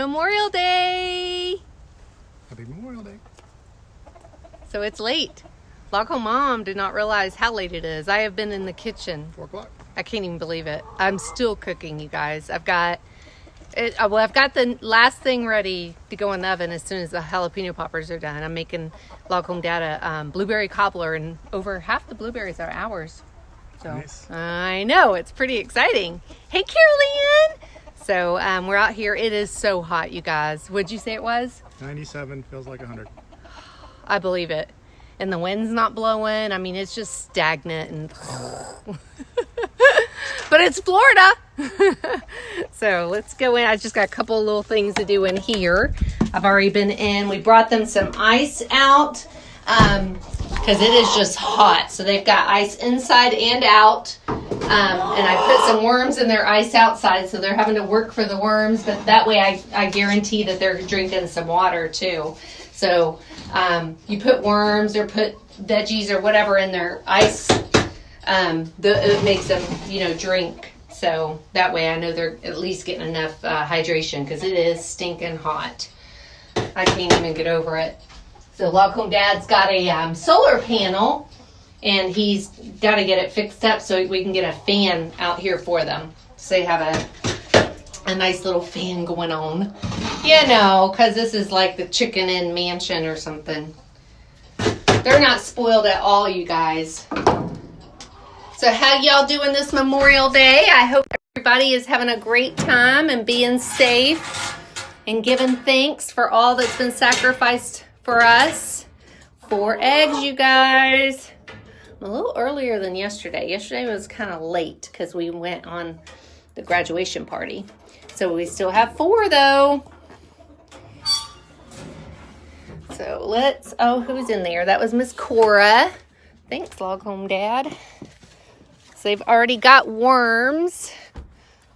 Memorial Day. Happy Memorial Day. So it's late. Log Home Mom did not realize how late it is. I have been in the kitchen. 4 o'clock. I can't even believe it. I'm still cooking, you guys. I've got the last thing ready to go in the oven as soon as the jalapeno poppers are done. I'm making Log Home Dad a blueberry cobbler, and over half the blueberries are ours. So Nice. I know, it's pretty exciting. Hey, Carolyn. So we're out here. It is so hot, you guys. What'd you say it was? 97 feels like 100. I believe it. And the wind's not blowing. I mean, it's just stagnant and but it's Florida. So let's go in. I just got a couple of little things to do in here. I've already been in. We brought them some ice out because it is just hot. So they've got ice inside and out. And I put some worms in their ice outside, so they're having to work for the worms. But that way I guarantee that they're drinking some water too. So you put worms or put veggies or whatever in their ice, it makes them, drink. So that way I know they're at least getting enough hydration, because it is stinking hot. I can't even get over it. So Log Home Dad's got a solar panel, and he's got to get it fixed up so we can get a fan out here for them. So they have a nice little fan going on. Because this is like the Chicken Inn mansion or something. They're not spoiled at all, you guys. So how y'all doing this Memorial Day? I hope everybody is having a great time and being safe and giving thanks for all that's been sacrificed for us. 4 eggs, you guys. A little earlier than yesterday. Yesterday was kind of late because we went on the graduation party. So we still have 4 though. So who's in there? That was Miss Cora. Thanks, Log Home Dad. So they've already got worms.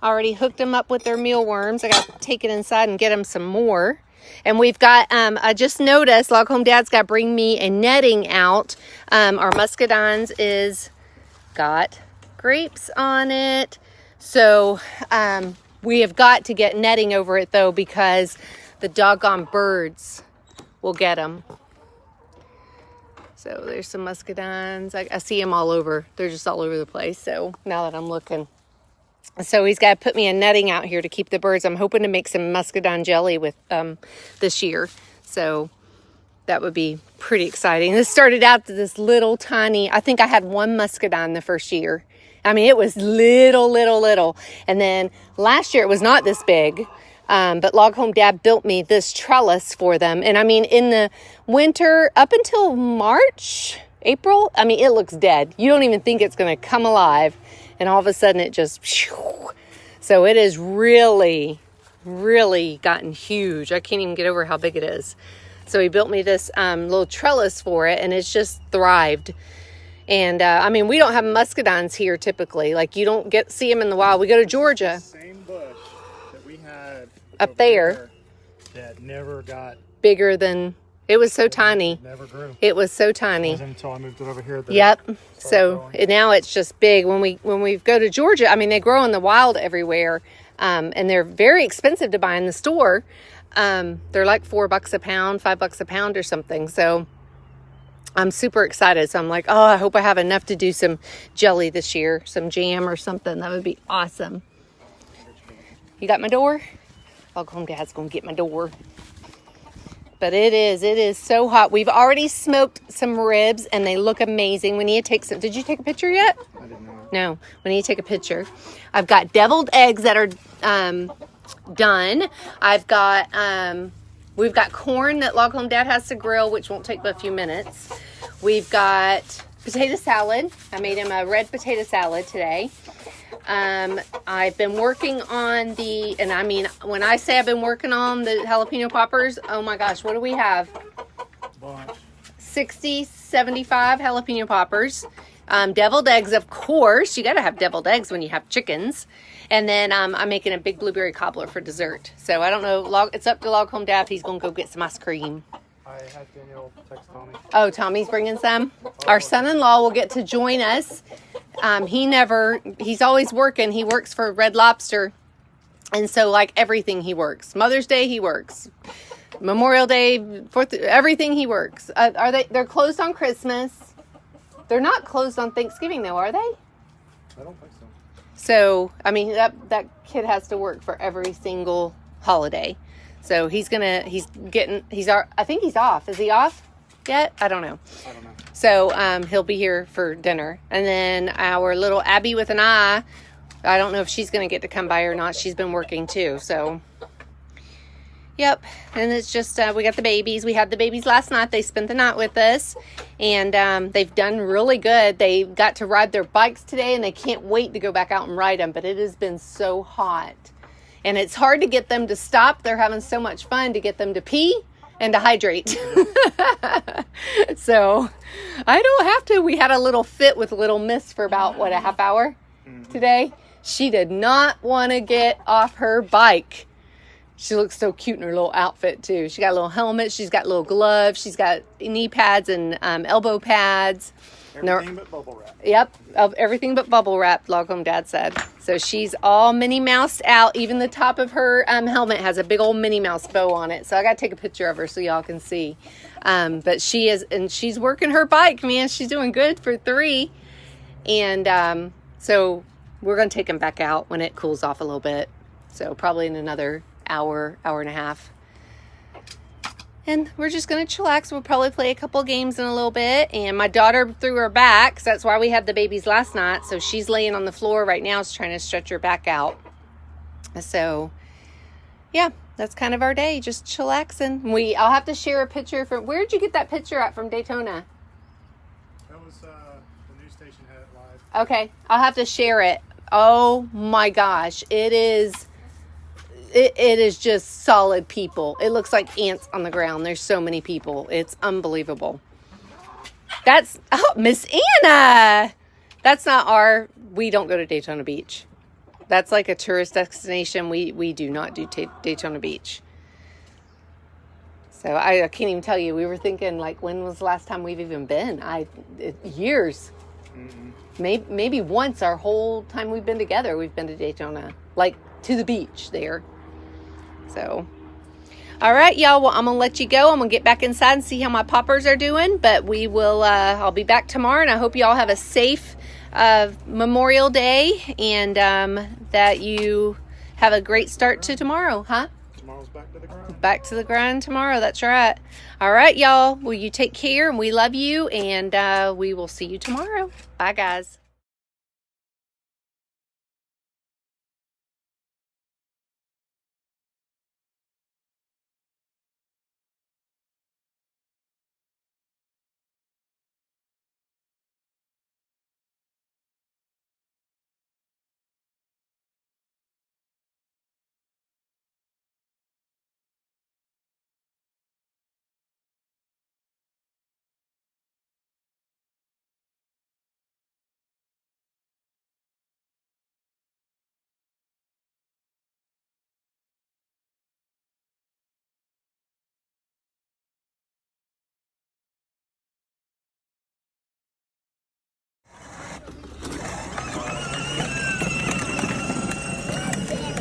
Already hooked them up with their mealworms. I got to take it inside and get them some more. And we've got, I just noticed Log Home Dad's got to bring me a netting out. Our muscadines is got grapes on it. So we have got to get netting over it though, because the doggone birds will get them. So there's some muscadines. I see them all over. They're just all over the place. So now that I'm looking. So he's got to put me a netting out here to keep the birds. I'm hoping to make some muscadine jelly with this year. So that would be pretty exciting. This started out to this little tiny, I think I had 1 muscadine the first year. I mean, it was little. And then last year it was not this big. But Log Home Dad built me this trellis for them. And I mean, in the winter, up until March, April, I mean, it looks dead. You don't even think it's going to come alive. And all of a sudden it just, so it is really gotten huge. I can't even get over how big it is. So he built me this little trellis for it, and it's just thrived. And I mean, we don't have muscadines here typically. Like, you don't see them in the wild. We go to Georgia. Same bush that we had up there that never got bigger than, it was so tiny. Never grew. It was so tiny. It wasn't until I moved it over here. Yep. So now it's just big. When we go to Georgia, I mean, they grow in the wild everywhere, and they're very expensive to buy in the store. They're like $4 a pound, $5 a pound or something. So I'm super excited. So I'm like, oh, I hope I have enough to do some jelly this year, some jam or something. That would be awesome. You got my door? Log Home Dad's gonna get my door. But it is so hot. We've already smoked some ribs and they look amazing. We need to take some. Did you take a picture yet? I didn't know. No, we need to take a picture. I've got deviled eggs that are done. I've got we've got corn that Log Home Dad has to grill, which won't take but a few minutes. We've got potato salad. I made him a red potato salad today. I've been working on and I mean, when I say I've been working on the jalapeno poppers, oh my gosh, what do we have? Bunch. 60, 75 jalapeno poppers. Deviled eggs, of course. You got to have deviled eggs when you have chickens. And then I'm making a big blueberry cobbler for dessert. So I don't know. It's up to Log Home Dad if he's going to go get some ice cream. I had Daniel text Tommy. Oh, Tommy's bringing some? Our son-in-law will get to join us. He's always working. He works for Red Lobster. And so like everything he works. Mother's Day he works. Memorial Day, everything he works. They're closed on Christmas. They're not closed on Thanksgiving though, are they? I don't think so. So, I mean, that kid has to work for every single holiday. So I think he's off. Is he off yet? I don't know. I don't know. So he'll be here for dinner. And then our little Abby with an eye, I don't know if she's going to get to come by or not. She's been working too. So, yep. And it's just, we got the babies. We had the babies last night. They spent the night with us. And they've done really good. They got to ride their bikes today, and they can't wait to go back out and ride them. But it has been so hot. And it's hard to get them to stop. They're having so much fun to get them to pee and to hydrate. So I don't have to. We had a little fit with Little Miss for about, a half hour today. She did not want to get off her bike. She looks so cute in her little outfit too. She got a little helmet. She's got little gloves. She's got knee pads and elbow pads. Everything but bubble wrap. Yep, everything but bubble wrap, Log Dad said. So she's all Minnie Moused out. Even the top of her helmet has a big old Minnie Mouse bow on it. So I got to take a picture of her so y'all can see. But she is, and she's working her bike, man. She's doing good for 3. And so we're going to take them back out when it cools off a little bit. So probably in another hour and a half. And we're just going to chillax. We'll probably play a couple games in a little bit. And my daughter threw her back. So that's why we had the babies last night. So she's laying on the floor right now. She's trying to stretch her back out. So, yeah, that's kind of our day. Just chillaxing. I'll have to share a picture from... Where'd you get that picture at from Daytona? That was the news station had it live. Okay. I'll have to share it. Oh, my gosh. It is just solid people. It looks like ants on the ground. There's so many people. It's unbelievable. That's Miss Anna. That's not we don't go to Daytona Beach. That's like a tourist destination. We do not do Daytona Beach. So I can't even tell you. We were thinking like, when was the last time we've even been? Years. Mm-hmm. Maybe once our whole time we've been together, we've been to Daytona, like to the beach there. So, all right, y'all. Well, I'm going to let you go. I'm going to get back inside and see how my poppers are doing. But we will, I'll be back tomorrow. And I hope you all have a safe Memorial Day. And that you have a great start to tomorrow. Huh? Tomorrow's back to the grind. Back to the grind tomorrow. That's right. All right, y'all. Well, you take care. And we love you. And we will see you tomorrow. Bye, guys.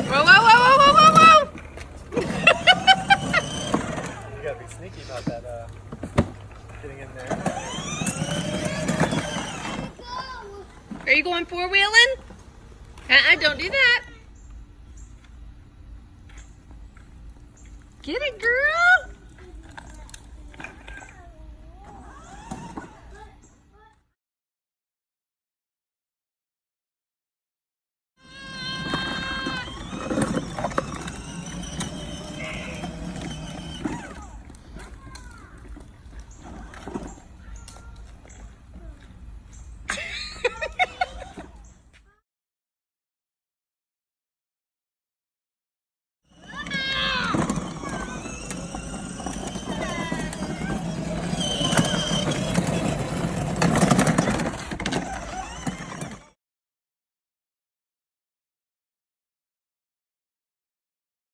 Whoa, whoa, whoa, whoa, whoa, whoa, whoa! You gotta be sneaky about that, getting in there. Are you going four-wheeling? Don't do that. Get it, girl!